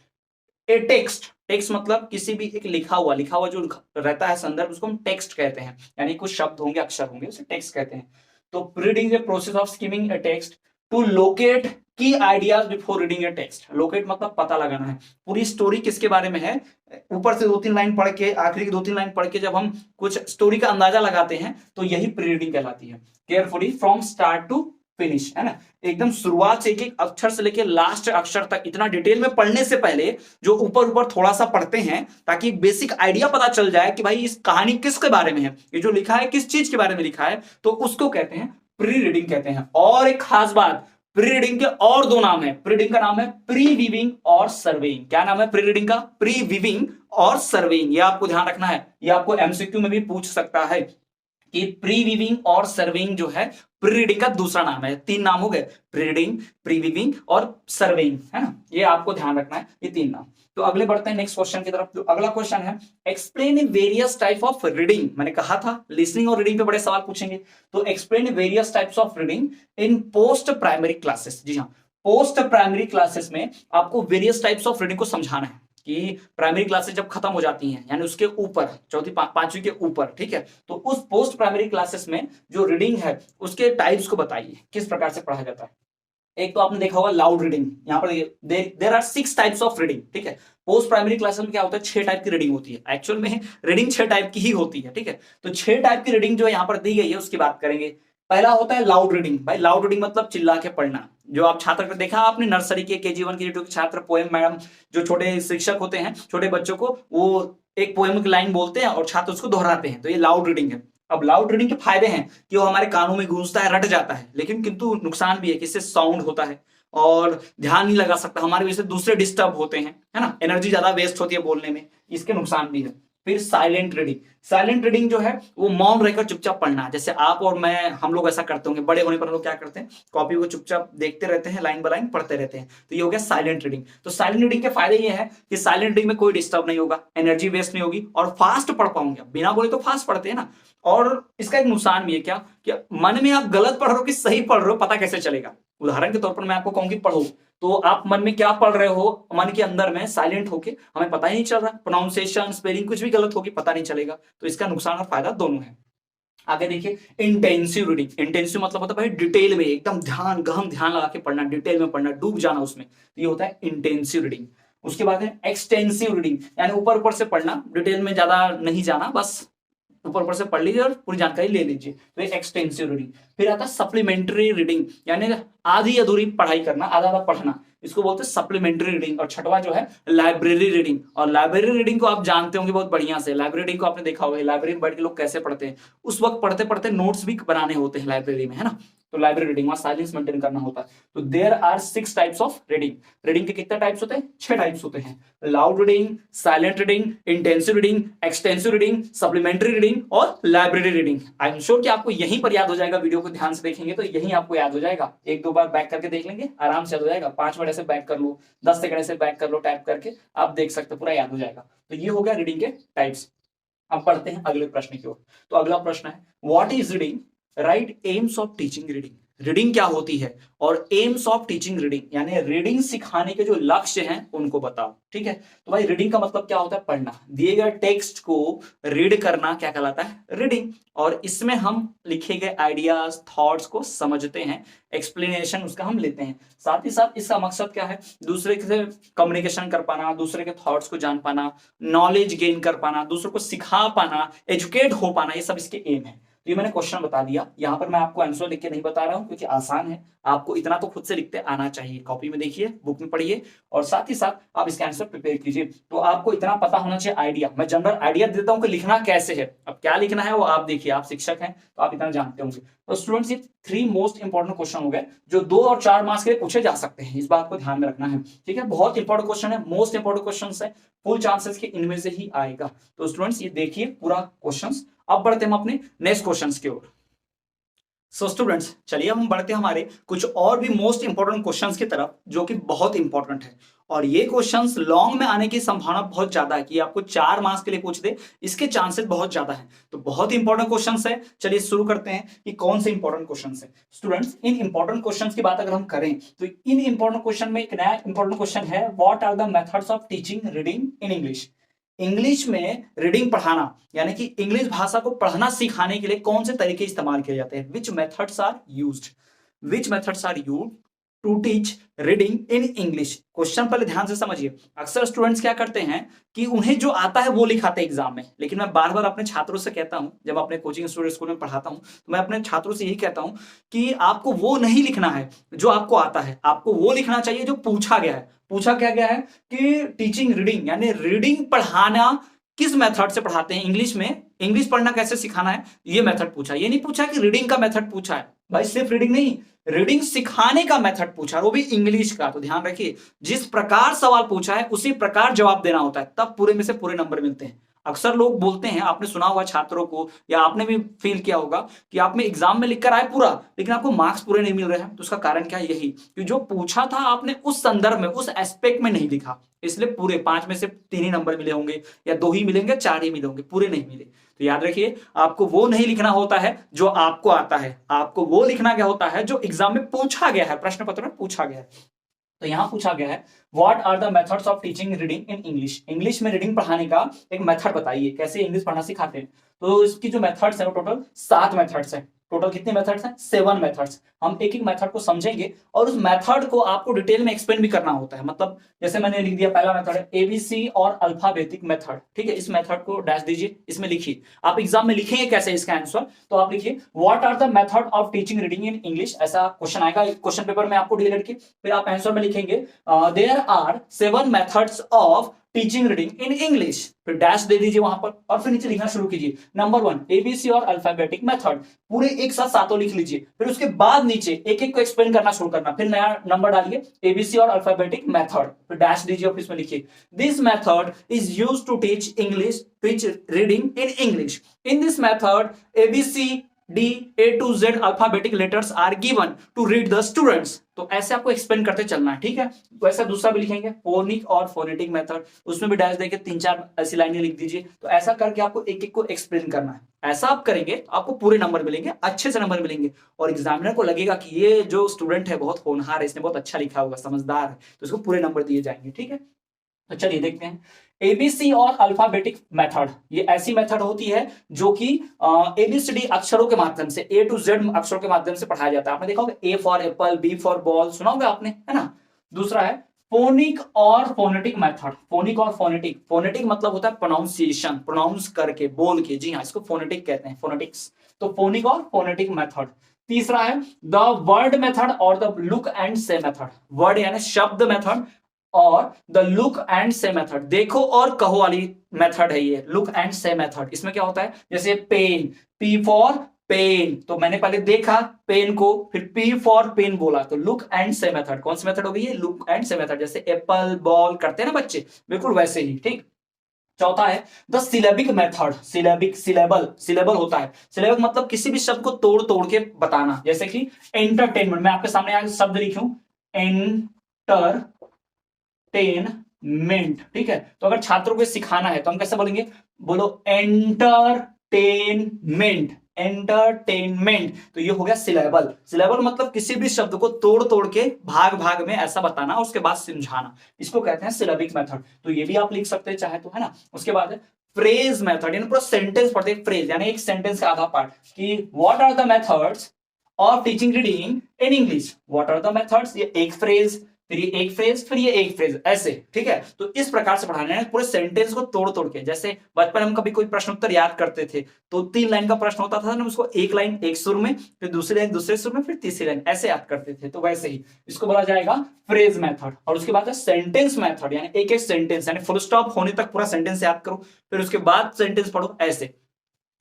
ए टेक्स्ट, टेक्स्ट मतलब किसी भी एक लिखा हुआ जो रहता है संदर्भ, उसको हम टेक्स्ट कहते हैं, यानी कुछ शब्द होंगे, अक्षर होंगे, उसे टेक्स्ट कहते हैं। तो pre reading is a process of skimming a text to locate key ideas before reading a text. Locate मतलब पता लगाना है। पूरी स्टोरी किसके बारे में है, ऊपर से 2-3 लाइन पढ़ के, आखिरी की 2-3 लाइन पढ़ के जब हम कुछ स्टोरी का अंदाजा लगाते हैं तो यही प्री रीडिंग कहलाती है। Carefully from start to finish, है ना। एकदम शुरुआत से एक एक अक्षर से लेके लास्ट अक्षर तक इतना डिटेल में पढ़ने से पहले जो ऊपर ऊपर थोड़ा सा पढ़ते हैं ताकि बेसिक आइडिया पता चल जाए कि भाई इस कहानी किसके बारे में है, ये जो लिखा है किस चीज के बारे में लिखा है, तो उसको कहते हैं प्री रीडिंग कहते हैं। और एक खास बात, प्री रीडिंग के और दो नाम है। प्री रीडिंग का नाम है प्री वीविंग और सर्वेइंग। क्या नाम है प्री रीडिंग का? प्री वीविंग और सर्वेइंग। ये आपको ध्यान रखना है, ये आपको एमसीक्यू में भी पूछ सकता है कि प्री वीविंग और सर्वेइंग जो है प्री रीडिंग का दूसरा नाम है। तीन नाम हो गए, प्री रीडिंग, प्री वीविंग और सर्वेइंग, है ना। ये आपको ध्यान रखना है, ये तीन नाम। तो अगले बढ़ते हैं नेक्स्ट क्वेश्चन की तरफ। तो अगला क्वेश्चन है explain various type of reading. मैंने कहा था लिसनिंग और रीडिंग पे बड़े सवाल पूछेंगे, तो explain various types of reading in post primary classes. जी हाँ, पोस्ट प्राइमरी क्लासेस में आपको वेरियस टाइप्स ऑफ रीडिंग को समझाना है कि प्राइमरी क्लासेस जब खत्म हो जाती हैं, यानी उसके ऊपर चौथी पांचवी के ऊपर, ठीक है, तो उस पोस्ट प्राइमरी क्लासेस में जो रीडिंग है उसके टाइप्स को बताइए, किस प्रकार से पढ़ा जाता है। एक तो आपने देखा होगा लाउड रीडिंग, यहाँ पर there are 6 types of reading, ठीक है। पोस्ट प्राइमरी क्लासेस में क्या होता है, 6 टाइप की रीडिंग होती है। एक्चुअल में रीडिंग 6 टाइप की ही होती है, ठीक है। तो 6 टाइप की रीडिंग जो यहाँ पर दी गई है उसकी बात करेंगे। पहला होता है लाउड रीडिंग। भाई लाउड रीडिंग मतलब चिल्ला के पढ़ना। जो आप छात्र को देखा आपने नर्सरी के KG1 के छात्र पोएम मैडम, जो छोटे शिक्षक होते हैं छोटे बच्चों को, वो एक पोएम की लाइन बोलते हैं और छात्र उसको दोहराते हैं, तो ये लाउड रीडिंग है। अब लाउड रीडिंग के फायदे हैं कि वो हमारे कानों में गूंजता है, रट जाता है, लेकिन किंतु नुकसान भी है कि इससे साउंड होता है और ध्यान नहीं लगा सकता, हमारी वजह से दूसरे डिस्टर्ब होते हैं, है ना। एनर्जी ज्यादा वेस्ट होती है बोलने में, इसके नुकसान भी है। फिर साइलेंट रीडिंग। साइलेंट रीडिंग जो है वो मौन रहकर चुपचाप पढ़ना, जैसे आप और मैं, हम लोग ऐसा करते होंगे। बड़े होने पर हम लोग क्या करते हैं, कॉपी को चुपचाप देखते रहते हैं, लाइन बाय लाइन पढ़ते रहते हैं, तो ये हो गया साइलेंट रीडिंग। तो साइलेंट रीडिंग के फायदे ये है कि साइलेंट रीडिंग में कोई डिस्टर्ब नहीं होगा, एनर्जी वेस्ट नहीं होगी और फास्ट पढ़ पाऊंगे। बिना बोले तो फास्ट पढ़ते हैं ना। और इसका एक नुकसान भी है क्या, कि मन में आप गलत पढ़ रहे हो कि सही पढ़ रहे हो पता कैसे चलेगा। उदाहरण के तौर पर मैं आपको कहूँ कि पढ़ो, तो आप मन में क्या पढ़ रहे हो, मन के अंदर में साइलेंट होके हमें पता ही नहीं चल रहा, प्रोनाउंसिएशन स्पेलिंग कुछ भी गलत होगी पता नहीं चलेगा। तो इसका नुकसान और फायदा दोनों है। आगे देखिए इंटेंसिव रीडिंग। इंटेंसिव मतलब होता है भाई डिटेल में, एकदम ध्यान, गहन ध्यान लगा के पढ़ना, डिटेल में पढ़ना, डूब जाना उसमें, तो ये होता है इंटेंसिव रीडिंग। उसके बाद है एक्सटेंसिव रीडिंग, यानी ऊपर ऊपर से पढ़ना, डिटेल में ज्यादा नहीं जाना, बस ऊपर ऊपर से पढ़ लीजिए और पूरी जानकारी ले लीजिए, तो ये एक्सटेंसिव रीडिंग। फिर आता है सप्लीमेंट्री रीडिंग, यानी आधी अधूरी पढ़ाई करना, आधा आधा पढ़ना, इसको बोलते हैं सप्लीमेंट्री रीडिंग। और छठवां जो है लाइब्रेरी रीडिंग। और लाइब्रेरी रीडिंग को आप जानते होंगे बहुत बढ़िया से, लाइब्रेरी रीडिंग को आपने देखा होगा, लाइब्रेरी में बैठ के लोग कैसे पढ़ते हैं, उस वक्त पढ़ते पढ़ते नोट्स भी बनाने होते हैं लाइब्रेरी में, है ना। तो लाइब्रेरी रीडिंग वहां साइलेंस मेंटेन करना होता है। तो there are 6 types of reading. Reading के कितने टाइप्स होते हैं? 6 टाइप्स होते हैं, loud reading, silent reading, intensive reading, extensive reading, supplementary reading और library reading. I am sure कि आपको यहीं पर याद हो जाएगा, वीडियो को ध्यान से देखेंगे तो यहीं आपको याद हो जाएगा। एक दो बार बैक करके देख लेंगे, आराम से याद हो जाएगा। 5 मिनट ऐसे बैक कर लो, 10 सेकंड ऐसे बैक कर लो, टाइप करके आप देख सकते, पूरा याद हो जाएगा। तो ये हो गया रीडिंग के टाइप्स। अब पढ़ते हैं अगले प्रश्न की ओर। तो अगला प्रश्न है what is reading, right AIIMS of teaching reading. Reading क्या होती है और एम्स ऑफ टीचिंग रीडिंग, यानी रीडिंग सिखाने के जो लक्ष्य हैं उनको बताओ, ठीक है। तो भाई रीडिंग का मतलब क्या होता है? पढ़ना। दिए गए टेक्स्ट को रीड करना क्या कहलाता है? रीडिंग। और इसमें हम लिखे गए आइडियाज, थॉट्स को समझते हैं, एक्सप्लेनेशन उसका हम लेते हैं। साथ ही साथ इसका मकसद क्या है? दूसरे से कम्युनिकेशन कर पाना, दूसरे के थॉट्स को जान पाना, नॉलेज गेन कर पाना, दूसरों को सिखा पाना, एजुकेट हो पाना, ये सब इसके एम है। तो ये मैंने क्वेश्चन बता दिया। यहाँ पर मैं आपको आंसर लिख के नहीं बता रहा हूँ क्योंकि आसान है, आपको इतना तो खुद से लिखते आना चाहिए। कॉपी में देखिए, बुक में पढ़िए और साथ ही साथ आप इसका आंसर प्रिपेयर कीजिए। तो आपको इतना पता होना चाहिए आइडिया। मैं जनरल आइडिया देता हूँ कि लिखना कैसे है, अब क्या लिखना है वो आप देखिए, आप शिक्षक हैं तो आप इतना जानते होंगे। तो स्टूडेंट्स ये 3 मोस्ट इंपॉर्टेंट क्वेश्चन हो गए जो 2 और 4 मार्क्स के लिए पूछे जा सकते हैं, इस बात को ध्यान में रखना है, ठीक है। बहुत इंपॉर्टेंट क्वेश्चन है, मोस्ट इंपॉर्टेंट क्वेश्चन है, फुल चांसेस के इनमें से ही आएगा। तो स्टूडेंट्स ये देखिए पूरा क्वेश्चन। अब बढ़ते हम अपने नेक्स्ट क्वेश्चन की ओर। सो स्टूडेंट्स चलिए हम बढ़ते हैं हमारे कुछ और भी मोस्ट इंपॉर्टेंट क्वेश्चंस की तरफ जो कि बहुत इंपॉर्टेंट है। और ये क्वेश्चंस लॉन्ग में आने की संभावना बहुत ज्यादा है कि आपको 4 मार्क्स के लिए पूछ दे, इसके चांसेस बहुत ज्यादा है। तो बहुत इंपॉर्टेंट क्वेश्चंस है। चलिए शुरू करते हैं कि कौन से इंपॉर्टेंट क्वेश्चंस है। स्टूडेंट्स इन इंपॉर्टेंट क्वेश्चंस की बात अगर हम करें तो इन इंपॉर्टेंट क्वेश्चन में एक नया इंपॉर्टेंट क्वेश्चन है, what are the methods of teaching reading in English. English में रीडिंग पढ़ाना यानी कि इंग्लिश भाषा को पढ़ना सिखाने के लिए कौन से तरीके इस्तेमाल किए जाते हैं? Which methods are used, which methods are used to teach reading in English. Question पहले ध्यान से समझिए। अक्सर स्टूडेंट्स क्या करते हैं कि उन्हें जो आता है वो लिखाते हैं एग्जाम में, लेकिन मैं बार बार अपने छात्रों से कहता हूं, जब अपने कोचिंग स्टूडेंट स्कूल में पढ़ाता हूं तो मैं अपने छात्रों से यही कहता हूं कि आपको वो नहीं लिखना है जो आपको आता है, आपको वो लिखना चाहिए जो पूछा गया है। पूछा क्या गया है कि टीचिंग रीडिंग, यानी रीडिंग पढ़ाना किस मेथड से पढ़ाते हैं इंग्लिश में, इंग्लिश पढ़ना कैसे सिखाना है, ये मेथड पूछा। ये नहीं पूछा कि रीडिंग का मेथड पूछा है भाई, सिर्फ रीडिंग नहीं, रीडिंग सिखाने का मेथड पूछा, वो भी इंग्लिश का। तो ध्यान रखिए, जिस प्रकार सवाल पूछा है उसी प्रकार जवाब देना होता है, तब पूरे में से पूरे नंबर मिलते हैं। अक्सर लोग बोलते हैं, आपने सुना होगा छात्रों को, या आपने भी फील किया होगा कि आप में एग्जाम में लिखकर आए पूरा, लेकिन आपको मार्क्स पूरे नहीं मिल रहे हैं। तो उसका कारण क्या है? यही कि जो पूछा था आपने उस संदर्भ में, उस एस्पेक्ट में नहीं लिखा, इसलिए पूरे 5 में से 3 ही नंबर मिले होंगे, या 2 ही मिलेंगे, 4 ही मिले होंगे, पूरे नहीं मिले। तो याद रखिए, आपको वो नहीं लिखना होता है जो आपको आता है, आपको वो लिखना क्या होता है जो एग्जाम में पूछा गया है, प्रश्न पत्र में पूछा गया है। तो यहां पूछा गया है what are the methods of teaching reading in English. English में रीडिंग पढ़ाने का एक मेथड बताइए, कैसे इंग्लिश पढ़ना सिखाते हैं। तो इसकी जो मेथड्स है वो टोटल 7 मेथड्स है। टोटल कितने मेथड्स हैं? 7 मेथड्स। हम एक एक मेथड को समझेंगे और उस मेथड को आपको डिटेल में एक्सप्लेन भी करना होता है। मतलब जैसे मैंने लिख दिया, पहला मेथड है एबीसी और अल्फाबेटिक मेथड, ठीक है। इस मेथड को डैश दीजिए, इसमें लिखिए। आप एग्जाम में लिखेंगे कैसे इसका आंसर, तो आप लिखिए what are the method of teaching reading in English, ऐसा क्वेश्चन आएगा क्वेश्चन पेपर में आपको डीएलएड के। फिर आप आंसर में लिखेंगे there are 7 methods of teaching reading in English, फिर डैश दे दीजिए वहां पर, और फिर नीचे लिखना शुरू कीजिए। नंबर 1 एबीसी और अल्फाबेटिक मेथड, पूरे एक साथ सातों लिख लीजिए। फिर उसके बाद नीचे एक एक को एक्सप्लेन करना शुरू करना, फिर नया नंबर डालिए एबीसी और अल्फाबेटिक मेथड, फिर डैश दीजिए और इसमें लिखिए this method is used to teach English, teach reading in English. In this method ABC D A to Z alphabetic letters are given to read the students. तो ऐसे आपको explain करते चलना है, ठीक है। तो ऐसा दूसरा भी लिखेंगे फोनिक और फोनेटिक मेथड, उसमें भी डैश देके 3-4 ऐसी लाइनें लिख दीजिए। तो ऐसा करके आपको एक एक को एक्सप्लेन करना है। ऐसा आप करेंगे तो आपको पूरे नंबर मिलेंगे, अच्छे से नंबर मिलेंगे, और एग्जामिनर को लगेगा कि ये जो स्टूडेंट है बहुत होनहार है, इसने बहुत अच्छा लिखा होगा, समझदार है, तो इसको पूरे नंबर दिए जाएंगे, ठीक है। तो चलिए देखते हैं एबीसी और अल्फाबेटिक मेथड। ये ऐसी मेथड होती है जो कि एबीसीडी अक्षरों के माध्यम से, ए टू जेड अक्षरों के माध्यम से पढ़ाया जाता है। आपने देखा होगा A for apple, B for ball, सुना होगा आपने, है ना। दूसरा है फोनिक और फोनेटिक मेथड। फोनिक और फोनेटिक, फोनेटिक मतलब होता है प्रोनाउंसिएशन, प्रोनाउंस करके, बोल के, जी हाँ, इसको फोनेटिक कहते हैं, फोनेटिक्स। तो फोनिक और फोनेटिक मेथड। तीसरा है द वर्ड मेथड और the look and say method. Word यानी शब्द मेथड, और the look and say method, देखो और कहो वाली मेथड है ये, लुक एंड से मेथड। इसमें क्या होता है, जैसे पेन, पी फॉर पेन, तो मैंने पहले देखा पेन को, फिर पी फॉर पेन बोला, तो लुक एंड से मेथड। कौन सी मेथड हो गई है? Look and say method. जैसे एप्पल बॉल करते हैं ना बच्चे, बिल्कुल वैसे ही, ठीक। चौथा है the syllabic method. Syllabic, syllable, syllable होता है, सिलेबक मतलब किसी भी शब्द को तोड़ तोड़ के बताना। जैसे कि एंटरटेनमेंट, मैं आपके सामने आज शब्द लिखूं एंटरटेनमेंट, ठीक है। तो अगर छात्रों को सिखाना है तो हम कैसे बोलेंगे, बोलो एंटरटेनमेंट, एंटरटेनमेंट। तो ये हो गया सिलेबल। सिलेबल मतलब किसी भी शब्द को तोड़ तोड़ के भाग भाग में ऐसा बताना और उसके बाद समझाना, इसको कहते हैं सिलेबिक मेथड। तो ये भी आप लिख सकते हैं चाहे तो, है ना। उसके बाद है फ्रेज मेथड, यानी पूरा सेंटेंस पढ़ते हैं, फ्रेज यानी एक सेंटेंस का आधा पार्ट, कि what are the methods of teaching reading in English. What are the methods, ये एक फ्रेज, फिर ये एक फ्रेज, फिर ये एक फ्रेज, ऐसे, ठीक है। तो इस प्रकार से पढ़ाना है, पूरे सेंटेंस को तोड़ तोड़ के। जैसे बचपन में हम कभी कोई प्रश्न उत्तर याद करते थे तो 3 लाइन का प्रश्न होता था ना, उसको एक लाइन एक सुर में, फिर दूसरी लाइन दूसरे सुर में, फिर तीसरी लाइन, ऐसे याद करते थे। तो वैसे ही इसको बोला जाएगा फ्रेज मेथड। और उसके बाद है सेंटेंस मेथड, यानी एक एक सेंटेंस, यानी फुल स्टॉप होने तक पूरा सेंटेंस याद करो, फिर उसके बाद सेंटेंस पढ़ो, ऐसे।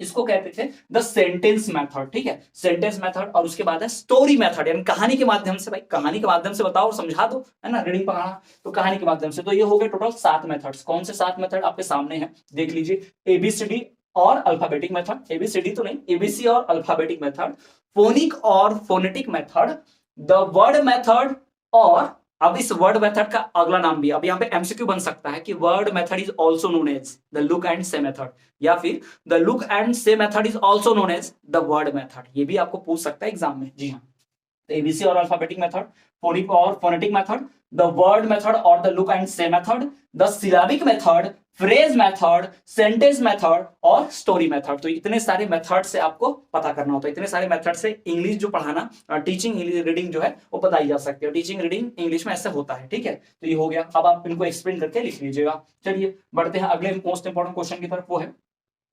इसको कहते थे द सेंटेंस मेथड, ठीक है, सेंटेंस मेथड। और उसके बाद है स्टोरी मेथड, यानी कहानी के माध्यम से, भाई कहानी के माध्यम से बताओ और समझा दो, है ना, रीडिंग पढ़ाना, तो कहानी के माध्यम से। तो ये हो गए टोटल 7 मेथड्स। कौन से 7 मेथड आपके सामने हैं, देख लीजिए। एबीसीडी और अल्फाबेटिक मेथड, एबीसीडी तो नहीं, एबीसी और अल्फाबेटिक मेथड, फोनिक और phonetic method, the word method, और अब इस वर्ड मेथड का अगला नाम भी, अब यहां पे एमसीक्यू बन सकता है कि word method is also known as the look and say method, या फिर the look and say method is also known as the word method. ये भी आपको पूछ सकता है एग्जाम में, जी हाँ। तो एबीसी और अल्फाबेटिक मेथड, फोनिक और phonetic method, the word method और the look and say method, the syllabic method, phrase method, sentence method और स्टोरी मेथड। तो इतने सारे मेथड से आपको पता करना होता है, इतने सारे मेथड से इंग्लिश जो पढ़ाना, टीचिंग रीडिंग जो है वो बताई जा सकती है। टीचिंग रीडिंग इंग्लिश में ऐसे होता है, ठीक है। तो ये हो गया, अब आप इनको एक्सप्लेन करके लिख लीजिएगा। चलिए बढ़ते हैं अगले मोस्ट इंपॉर्टेंट क्वेश्चन की तरफ, वो है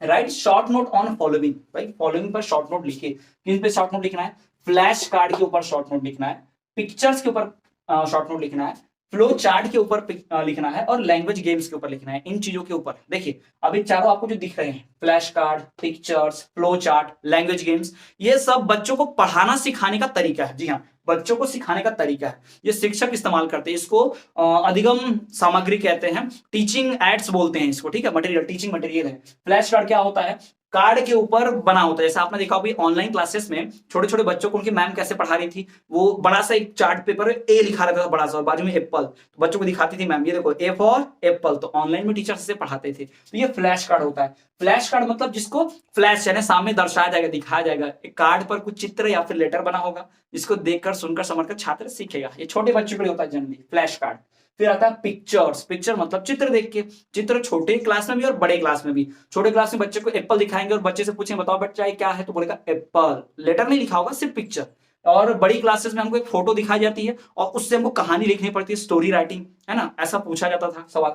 right short note on following. भाई फॉलोइंग पर शॉर्ट नोट लिखिए। किन पे शॉर्ट नोट लिखना है? फ्लैश कार्ड के ऊपर शॉर्ट नोट लिखना है, पिक्चर्स के ऊपर शॉर्ट नोट लिखना है, फ्लो चार्ट के ऊपर लिखना है और लैंग्वेज गेम्स के ऊपर लिखना है। इन चीजों के ऊपर देखिए, अभी चारों आपको जो दिख रहे हैं, flash card, pictures, flow chart, language games, ये सब बच्चों को पढ़ाना सिखाने का तरीका है। जी हाँ, बच्चों को सिखाने का तरीका है, ये शिक्षक इस्तेमाल करते हैं। इसको अधिगम सामग्री कहते हैं, टीचिंग एड्स बोलते हैं इसको, ठीक है। मटेरियल, टीचिंग मटेरियल है। फ्लैश कार्ड क्या होता है? कार्ड के ऊपर बना होता है। जैसे आपने देखा होगा ऑनलाइन क्लासेस में छोटे छोटे बच्चों को उनकी मैम कैसे पढ़ा रही थी, वो बड़ा सा एक चार्ट पेपर ए लिखा रहता था बड़ा सा और बाजू में एप्पल, तो बच्चों को दिखाती थी मैम, ये देखो ए फॉर एप्पल। तो ऑनलाइन में टीचर से पढ़ाते थे। तो ये फ्लैश कार्ड होता है। फ्लैश कार्ड मतलब जिसको फ्लैश यानी सामने दर्शाया जाएगा, दिखाया जाएगा, एक कार्ड पर कुछ चित्र या फिर लेटर बना होगा जिसको देखकर सुनकर समझकर छात्र सीखेगा। ये छोटे बच्चों के लिए होता है जनरली फ्लैश कार्ड। फिर आता है पिक्चर्स। पिक्चर मतलब चित्र देख के, चित्र छोटे क्लास में भी और बड़े क्लास में भी। छोटे क्लास में बच्चे को एप्पल दिखाएंगे और बच्चे से पूछेंगे बताओ बच्चा ये क्या है, तो बोलेगा एप्पल, लेटर नहीं लिखा होगा, सिर्फ पिक्चर। और बड़ी क्लासेस में हमको एक फोटो दिखाई जाती है और उससे हमको कहानी लिखनी पड़ती है, स्टोरी राइटिंग, है ना, ऐसा पूछा जाता था सवाल।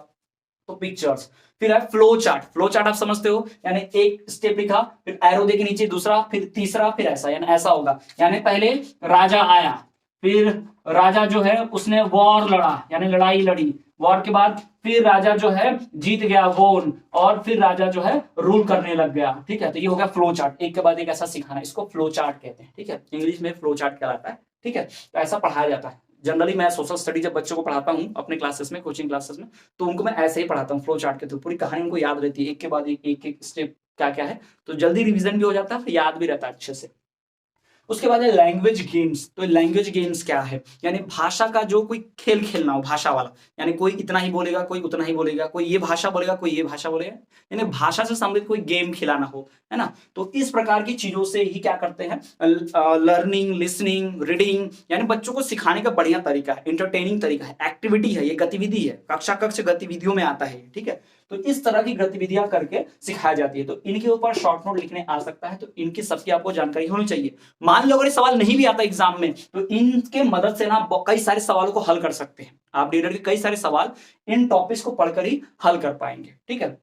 तो पिक्चर्स। फिर है फ्लो चार्ट। फ्लो चार्ट आप समझते हो, यानी एक स्टेप लिखा, फिर एरो देके नीचे दूसरा, फिर तीसरा, फिर ऐसा, यानी ऐसा होगा। यानी पहले राजा आया, फिर राजा जो है उसने वॉर लड़ा, यानी लड़ाई लड़ी, वॉर के बाद फिर राजा जो है जीत गया, वोन, और फिर राजा जो है रूल करने लग गया, ठीक है। तो ये हो गया फ्लो चार्ट, एक के बाद एक ऐसा सिखाना, इसको फ्लो चार्ट कहते हैं, ठीक है। इंग्लिश में फ्लो चार्ट कहलाता है, ठीक है। तो ऐसा पढ़ाया जाता है। जनरली मैं सोशल स्टडी जब बच्चों को पढ़ाता हूँ अपने क्लासेस में, कोचिंग क्लासेस में, तो उनको मैं ऐसे ही पढ़ाता हूँ फ्लो चार्ट के थ्रू। पूरी कहानी उनको याद रहती है, एक के बाद एक एक स्टेप क्या क्या है, तो जल्दी रिवीजन भी हो जाता है, याद भी रहता है अच्छे से। उसके बाद है लैंग्वेज गेम्स। तो लैंग्वेज गेम्स क्या है? यानी भाषा का जो कोई खेल खेलना हो, भाषा वाला, यानी कोई इतना ही बोलेगा, कोई उतना ही बोलेगा, कोई ये भाषा बोलेगा, कोई ये भाषा बोलेगा, यानी भाषा से संबंधित कोई गेम खिलाना हो, है ना। तो इस प्रकार की चीजों से ही क्या करते हैं, लर्निंग, लिसनिंग, रीडिंग, यानी बच्चों को सिखाने का बढ़िया तरीका है, इंटरटेनिंग तरीका है, एक्टिविटी है, ये गतिविधि है, कक्षा कक्ष गतिविधियों में आता है, ठीक है। तो इस तरह की गतिविधियां करके सिखाई जाती है। तो इनके ऊपर शॉर्ट नोट लिखने आ सकता है, तो इनकी सबकी आपको जानकारी होनी चाहिए। मान लो अगर सवाल नहीं भी आता एग्जाम में, तो इनके मदद से ना कई सारे सवालों को हल कर सकते हैं आप। डीलर के कई सारे सवाल इन टॉपिक्स को पढ़कर ही हल कर पाएंगे, ठीक है।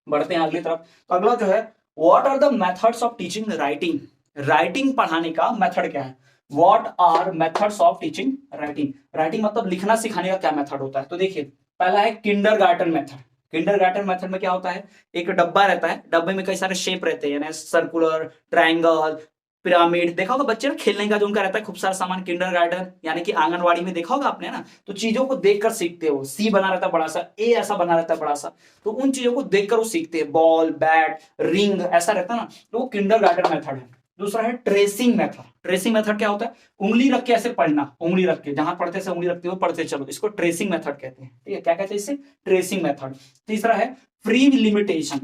बढ़ते हैं अगली तरफ। तो अगला जो है, what are the methods of teaching writing. Writing पढ़ाने का मेथड क्या है? What are methods of teaching writing. Writing मतलब लिखना सिखाने का क्या मेथड होता है? तो देखिए, पहला है किंडरगार्टन मेथड। किंडरगार्टन मेथड में क्या होता है, एक डब्बा रहता है, डब्बे में कई सारे शेप रहते हैं, यानी सर्कुलर, ट्रायंगल, पिरामिड। देखा होगा बच्चे ना खेलने का जो उनका रहता है खूब सारा सामान, किंडरगार्टन यानी कि आंगनवाड़ी में देखा होगा आपने ना। तो चीजों को देखकर सीखते हो, सी बना रहता है बड़ा सा, ए ऐसा बना रहता है बड़ा सा, तो उन चीजों को देखकर वो सीखते हैं। बॉल, बैट, रिंग ऐसा रहता है ना, तो वो किंडरगार्टन मेथड है। दूसरा है ट्रेसिंग मेथड। ट्रेसिंग मेथड क्या होता है? उंगली रख के ऐसे पढ़ना, उंगली रख के, जहां पढ़ते से उंगली रखते हो पढ़ते चलो, इसको ट्रेसिंग मेथड कहते हैं, ठीक है। क्या कहते हैं इसे? Tracing method. तीसरा है फ्री इमिटेशन।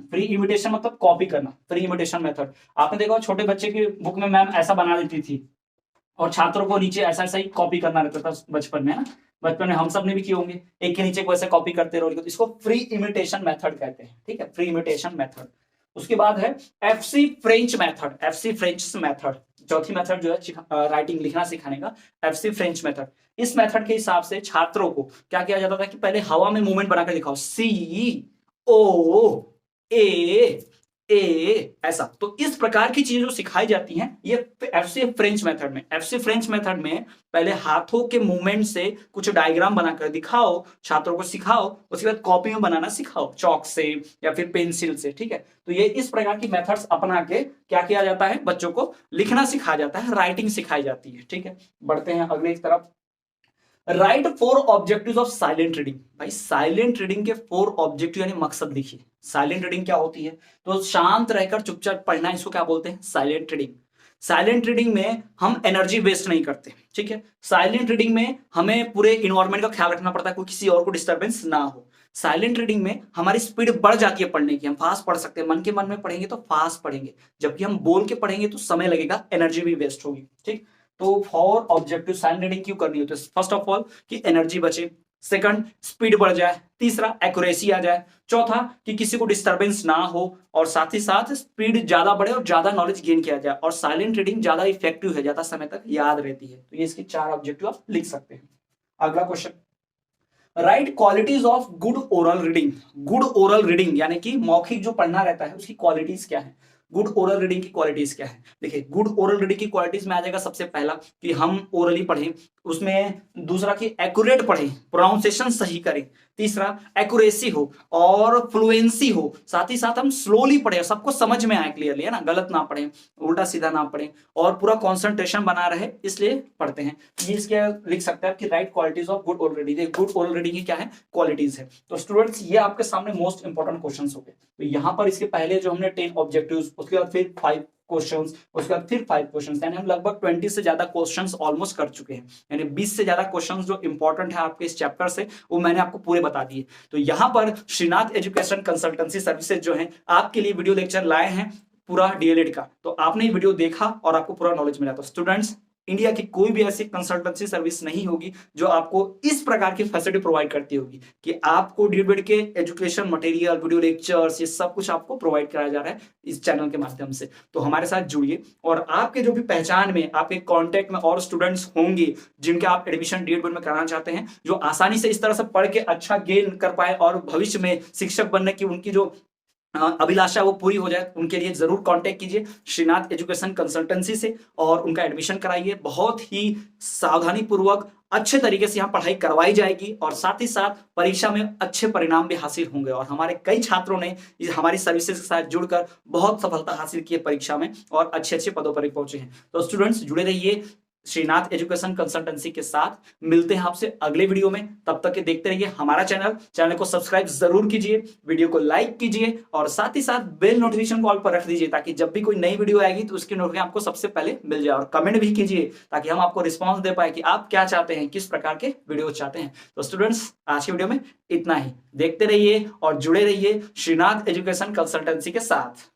फ्री इमिटेशन मतलब कॉपी करना, फ्री इमिटेशन मेथड। आपने देखा छोटे बच्चे की बुक में मैम ऐसा बना देती थी और छात्रों को नीचे ऐसा ऐसा ही कॉपी करना रहता था बचपन में, है ना। बचपन में हम सब ने भी किए होंगे, एक के नीचे को ऐसे कॉपी करते रहो, तो इसको फ्री इमिटेशन मेथड कहते हैं, ठीक है, फ्री इमिटेशन मेथड। उसके बाद है FC French method. FC French method चौथी मेथड जो है राइटिंग लिखना सिखाने का, एफसी फ्रेंच मेथड। इस मेथड के हिसाब से छात्रों को क्या किया जाता था कि पहले हवा में मूवमेंट बनाकर दिखाओ, सी ओ ए ऐसा। तो इस प्रकार की चीजें जो सिखाई जाती हैं ये एफसी फ्रेंच मेथड में। एफसी फ्रेंच मेथड में पहले हाथों के मूवमेंट से कुछ डायग्राम बनाकर दिखाओ, छात्रों को सिखाओ, उसके बाद कॉपी में बनाना सिखाओ, चौक से या फिर पेंसिल से, ठीक है। तो ये इस प्रकार की मेथड्स अपना के क्या किया जाता है, बच्चों को लिखना सिखाया जाता है, राइटिंग सिखाई जाती है, ठीक है। बढ़ते हैं अगले की तरफ। Right 4 objectives of silent reading. भाई साइलेंट रीडिंग के 4 ऑब्जेक्टिव यानी मकसद लिखिए। साइलेंट रीडिंग क्या होती है? तो शांत रहकर चुपचाप पढ़ना, इसको क्या बोलते हैं? Silent reading. साइलेंट रीडिंग में हम एनर्जी वेस्ट नहीं करते, ठीक है। साइलेंट रीडिंग में हमें पूरे इन्वायरमेंट का ख्याल रखना पड़ता है, कोई किसी और को डिस्टर्बेंस ना हो। साइलेंट रीडिंग में हमारी स्पीड बढ़ जाती है पढ़ने की, हम फास्ट पढ़ सकते हैं, मन के मन में पढ़ेंगे तो फास्ट पढ़ेंगे, जबकि हम बोल के पढ़ेंगे तो समय लगेगा, एनर्जी भी वेस्ट होगी। ठीक, तो फॉर ऑब्जेक्टिव साइलेंट रीडिंग क्यों करनी होती है? फर्स्ट ऑफ ऑल कि एनर्जी बचे, सेकंड स्पीड बढ़ जाए, तीसरा एक्यूरेसी आ जाए, चौथा कि किसी को डिस्टरबेंस ना हो, और साथ ही साथ स्पीड ज्यादा बढ़े और ज्यादा नॉलेज गेन किया जाए, और साइलेंट रीडिंग ज्यादा इफेक्टिव है, ज्यादा समय तक याद रहती है। तो ये इसके 4 ऑब्जेक्टिव आप लिख सकते हैं। अगला question, right qualities of good oral reading. Good oral reading यानी कि मौखिक जो पढ़ना रहता है उसकी क्वालिटीज क्या है? गुड ओरल रीडिंग की क्वालिटीज क्या है? देखिए, गुड ओरल रीडिंग की क्वालिटीज में आ जाएगा सबसे पहला कि हम ओरली पढ़ें, उसमें दूसरा कि एक्यूरेट पढ़ें, प्रोनाउंसिएशन सही करें, तीसरा एक्यूरेसी हो और फ्लुएंसी हो, साथ ही साथ हम स्लोली पढ़ें, सबको समझ में आए क्लियरली, है ना, गलत ना पढ़ें, उल्टा सीधा ना पढ़ें, और पूरा कंसंट्रेशन बना रहे, इसलिए पढ़ते हैं। ये इसके लिख सकते हैं कि right qualities of good oral reading. Good oral reading की क्या है? क्वालिटीज है। तो स्टूडेंट्स, ये आपके सामने मोस्ट इंपॉर्टेंट क्वेश्चंस हो गए। तो यहाँ पर इसके पहले जो हमने 10 ऑब्जेक्टिव्स, उसके बाद फिर 5 क्वेश्चंस, उसके बाद फिर 5 क्वेश्चंस, यानी हम लगभग 20 से ज्यादा क्वेश्चंस ऑलमोस्ट कर चुके हैं, यानी 20 से ज्यादा क्वेश्चंस जो इंपॉर्टेंट है आपके इस चैप्टर से, वो मैंने आपको पूरे बता दिए। तो यहाँ पर श्रीनाथ एजुकेशन कंसल्टेंसी सर्विसेज जो है आपके लिए वीडियो लेक्चर लाए हैं पूरा डीएलएड का। तो आपने ये वीडियो देखा और आपको पूरा नॉलेज मिला। तो स्टूडेंट्स, इंडिया की कोई भी ऐसी कंसल्टेंसी सर्विस नहीं होगी जो आपको इस प्रकार की फैसिलिटी प्रोवाइड करती होगी कि आपको डीएलएड के एजुकेशन मटेरियल, वीडियो लेक्चर्स, ये सब कुछ आपको प्रोवाइड कराया जा रहा है इस चैनल के माध्यम से। तो हमारे साथ जुड़िए, और आपके जो भी पहचान में, आपके कांटेक्ट में और स्टूडेंट्स होंगे जिनके आप एडमिशन डीएलएड में कराना चाहते हैं, जो आसानी से इस तरह से पढ़ के अच्छा गेन कर पाए और भविष्य में शिक्षक बनने की उनकी जो अभिलाषा वो पूरी हो जाए, उनके लिए जरूर कांटेक्ट कीजिए श्रीनाथ एजुकेशन कंसल्टेंसी से और उनका एडमिशन कराइए। बहुत ही सावधानी पूर्वक अच्छे तरीके से यहाँ पढ़ाई करवाई जाएगी, और साथ ही साथ परीक्षा में अच्छे परिणाम भी हासिल होंगे। और हमारे कई छात्रों ने हमारी सर्विसेज के साथ जुड़कर बहुत सफलता हासिल की है परीक्षा में, और अच्छे अच्छे पदों पर पहुंचे हैं। तो स्टूडेंट्स, जुड़े रहिए श्रीनाथ एजुकेशन कंसल्टेंसी के साथ। मिलते हैं आपसे अगले वीडियो में, तब तक के देखते रहिए हमारा चैनल को सब्सक्राइब जरूर कीजिए, वीडियो को लाइक कीजिए, और साथ ही साथ बेल नोटिफिकेशन कॉल पर रख दीजिए, ताकि जब भी कोई नई वीडियो आएगी तो उसकी नोटिफिकेशन आपको सबसे पहले मिल जाए। और कमेंट भी कीजिए ताकि हम आपको रिस्पॉन्स दे पाए कि आप क्या चाहते हैं, किस प्रकार के वीडियो चाहते हैं। तो स्टूडेंट्स, आज की वीडियो में इतना ही। देखते रहिए और जुड़े रहिए श्रीनाथ एजुकेशन कंसल्टेंसी के साथ।